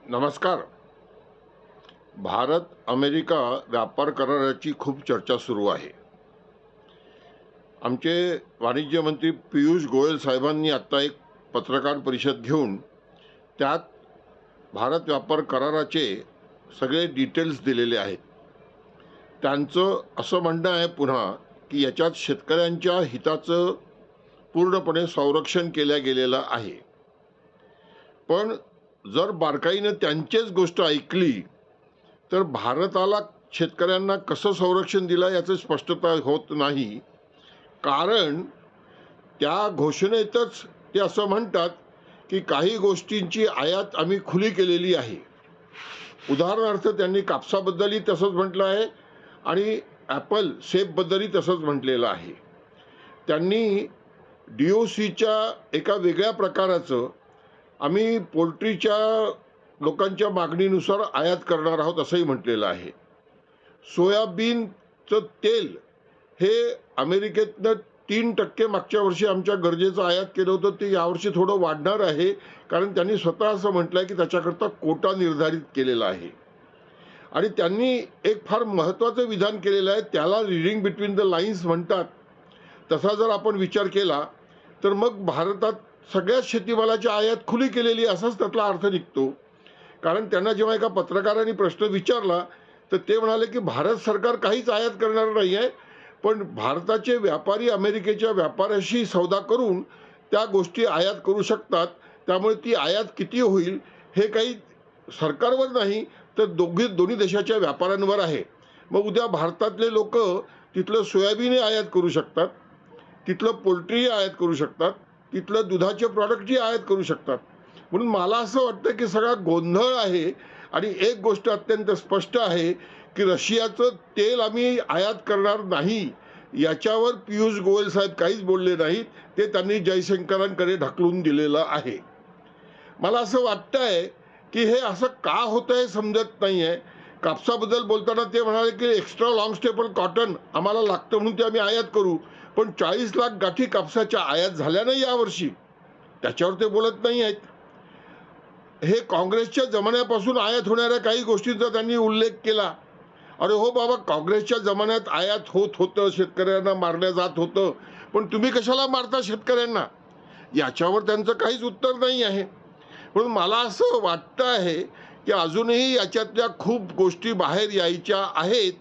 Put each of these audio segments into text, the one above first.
नमस्कार. भारत अमेरिका व्यापार कराराची खूप चर्चा सुरू आहे. आमचे वाणिज्य मंत्री पियुष गोयल साहेबांनी आत्ता एक पत्रकार परिषद घेऊन त्यात भारत व्यापार कराराचे सगळे डिटेल्स दिलेले आहेत. त्यांचं असं म्हणणं आहे पुन्हा की याच्यात शेतकऱ्यांच्या हिताचं पूर्णपणे संरक्षण केलं गेलेलं आहे. पण जर बारकाईनं त्यांचीच गोष्ट ऐकली तर भारताला शेतकऱ्यांना कसं संरक्षण दिलं याची स्पष्टता होत नाही. कारण त्या घोषणेतच ते असं म्हणतात की काही गोष्टींची आयात आम्ही खुली केलेली आहे. उदाहरणार्थ त्यांनी कापसाबद्दलही तसंच म्हटलं आहे आणि ॲपल सेबबद्दलही तसंच म्हटलेलं आहे. त्यांनी DOCच्या एका वेगळ्या प्रकाराचं आम्ही पोल्ट्रीच्या लोकांच्या मागणीनुसार आयात करणार आहोत असंही म्हटलेलं आहे. सोयाबीनचं तेल हे अमेरिकेतनं 3% मागच्या वर्षी आमच्या गरजेचं आयात केलं होतं, ते यावर्षी थोडं वाढणार आहे. कारण त्यांनी स्वतः असं म्हटलं आहे की त्याच्याकरता कोटा निर्धारित केलेला आहे. आणि त्यांनी एक फार महत्त्वाचं विधान केलेलं आहे, त्याला रीडिंग बिटवीन द लाईन्स म्हणतात. तसा जर आपण विचार केला तर मग भारतात सगळ्याच शेतीमालाची आयात खुली केलेली असाच त्यातला अर्थ निघतो. कारण त्यांना जेव्हा एका पत्रकाराने प्रश्न विचारला तर ते म्हणाले की भारत सरकार काहीच आयात करणार नाही आहे, पण भारताचे व्यापारी अमेरिकेच्या व्यापाऱ्याशी सौदा करून त्या गोष्टी आयात करू शकतात. त्यामुळे ती आयात किती होईल हे काही सरकारवर नाही तर दोन्ही देशाच्या व्यापाऱ्यांवर आहे. मग उद्या भारतातले लोक तिथलं सोयाबीनही आयात करू शकतात, तिथलं पोल्ट्रीही आयात करू शकतात, तिथलं दुधाचे प्रॉडक्टही आयात करू शकतात. म्हणून मला असं वाटतं की सगळा गोंधळ आहे. आणि एक गोष्ट अत्यंत स्पष्ट आहे की रशियाचं तेल आम्ही आयात करणार नाही याच्यावर पियुष गोयल साहेब काहीच बोलले नाहीत. ते त्यांनी जयशंकरांकडे ढकलून दिलेलं आहे. मला असं वाटतं आहे की हे असं का होतं हे समजत नाही आहे. कापसाबद्दल बोलताना ते म्हणाले की एक्स्ट्रा लॉंग स्टेपल कॉटन आम्हाला लागतं म्हणून ते आम्ही आयात करू, पण 40 लाख गाठी कापसाच्या आयात झाल्या नाही यावर्षी, त्याच्यावर ते बोलत नाही आहेत. हे काँग्रेसच्या जमान्यापासून आयात होणाऱ्या काही गोष्टींचा त्यांनी उल्लेख केला. अरे हो बाबा, काँग्रेसच्या जमान्यात आयात होत होतं, शेतकऱ्यांना मारलं जात होतं, पण तुम्ही कशाला मारता शेतकऱ्यांना, याच्यावर त्यांचं काहीच उत्तर नाही आहे. म्हणून मला असं वाटतं आहे की अजूनही याच्यातल्या खूप गोष्टी बाहेर यायच्या आहेत.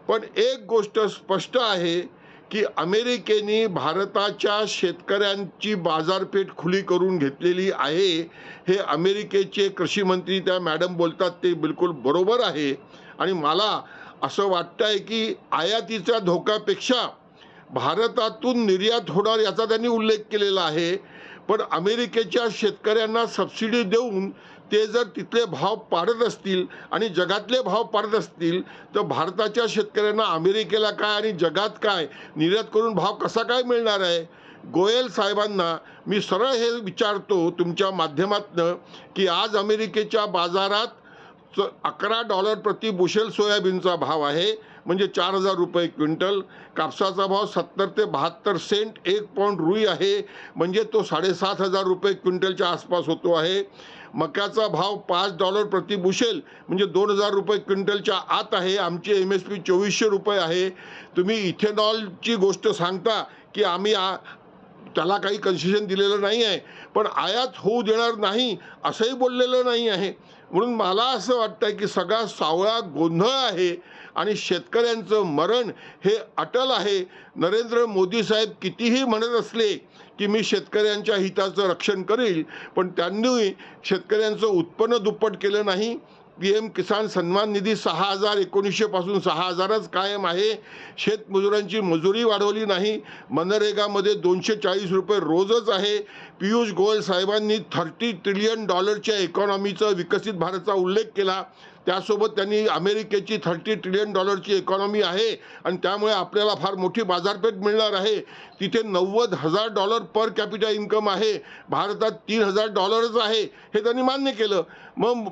पण एक गोष्ट स्पष्ट आहे की अमेरिकेने भारताच्या शेतकऱ्यांची बाजारपेठ खुली करून घेतलेली आहे. हे अमेरिकेचे कृषी मंत्री त्या मॅडम बोलतात ते बिलकुल बरोबर आहे. आणि मला असं वाटतं आहे की आयातीच्या धोक्यापेक्षा भारतातून निर्यात होणार याचा त्यांनी उल्लेख केलेला आहे. पण अमेरिकेच्या शेतकऱ्यांना सबसिडी देऊन ते जर तिथले भाव पाडत असतील आणि जगातले भाव पाडत असतील तर भारताच्या शेतकऱ्यांना अमेरिकेला काय आणि जगात काय निर्यात करून भाव कसा काय मिळणार आहे. गोयल साहेबांना मी सरळ हे विचारतो तुमच्या माध्यमातनं की आज अमेरिकेच्या बाजारात $11 प्रति बुशेल सोयाबीनचा भाव आहे, म्हणजे 4,000 रुपये क्विंटल. कापसाचा भाव 70 ते 72 सेंट 1 पौंड रुई आहे, म्हणजे तो 7,500 रुपये क्विंटलच्या आसपास होतो आहे. मक्याचा भाव $5 प्रति बुशेल म्हणजे 2,000 रुपये क्विंटलच्या आत आहे. आमची MSP 2,400 रुपये आहे. तुम्ही इथेनॉलची गोष्ट सांगता की आम्ही त्याला काही कन्सेशन दिलेलं नाही आहे, पण आयात होऊ देणार नाही असंही बोललेलं नाही आहे. म्हणून मला असं वाटतं की सगळा सावळा गोंधळ आहे आणि शेतकऱ्यांचं मरण हे अटल आहे. नरेंद्र मोदी साहेब कितीही म्हणत असले की मी शेतकऱ्यांच्या हिताचं रक्षण करेल, पण त्यांनी शेतकऱ्यांचं उत्पन्न दुप्पट केलं नाही. PM किसान सन्मान निधी 6,000 1900 पासून 6,000च कायम आहे. शेतमजुरांची मजुरी वाढवली नाही. मनरेगामध्ये 240 रुपये रोजच आहे. पियुष गोयल साहेबांनी $30 ट्रिलियन इकॉनॉमीचा विकसित भारताचा उल्लेख केला. त्यासोबत त्यांनी अमेरिकेची $30 ट्रिलियन इकॉनॉमी आहे आणि त्यामुळे आपल्याला फार मोठी बाजारपेठ मिळणार आहे. तिथे $90,000 पर कॅपिटा इन्कम आहे, भारतात $3,000 आहे, हे त्यांनी मान्य केलं. मग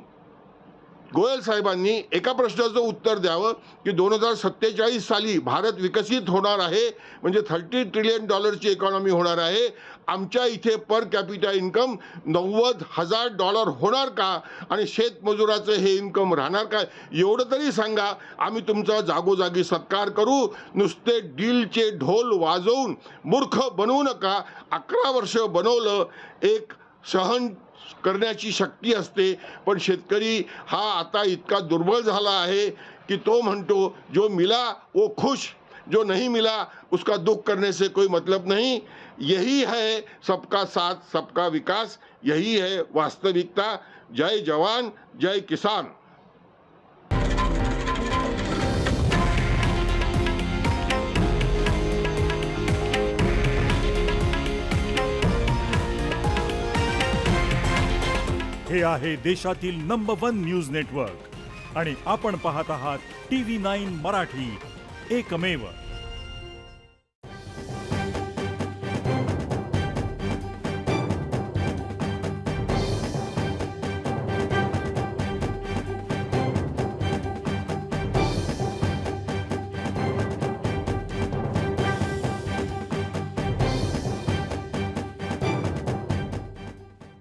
गोयल साहेबांनी एका प्रश्नाचं उत्तर द्यावं की 2047 साली भारत विकसित होणार आहे, म्हणजे $30 ट्रिलियन इकॉनॉमी होणार आहे. आमच्या इथे पर कॅपिटा इन्कम $90,000 होणार का, आणि शेतमजुराचं हे इन्कम राहणार का, एवढं तरी सांगा. आम्ही तुमचा जागोजागी सत्कार करू. नुसते डीलचे ढोल वाजवून मूर्ख बनवू नका. 11 वर्ष बनवलं, एक सहन करण्याची शक्ती असते, पण शेतकरी हा आता इतका दुर्बल झाला आहे की तो म्हणतो जो मिला वो खुश, जो नहीं मिला उसका दुख करने से कोई मतलब नहीं. यही है सबका साथ सबका विकास, यही है वास्तविकता. जय जवान जय किसान. हे आहे देशातील नंबर 1 न्यूज नेटवर्क आणि आपण पाहत आहात TV9 मराठी, एकमेव.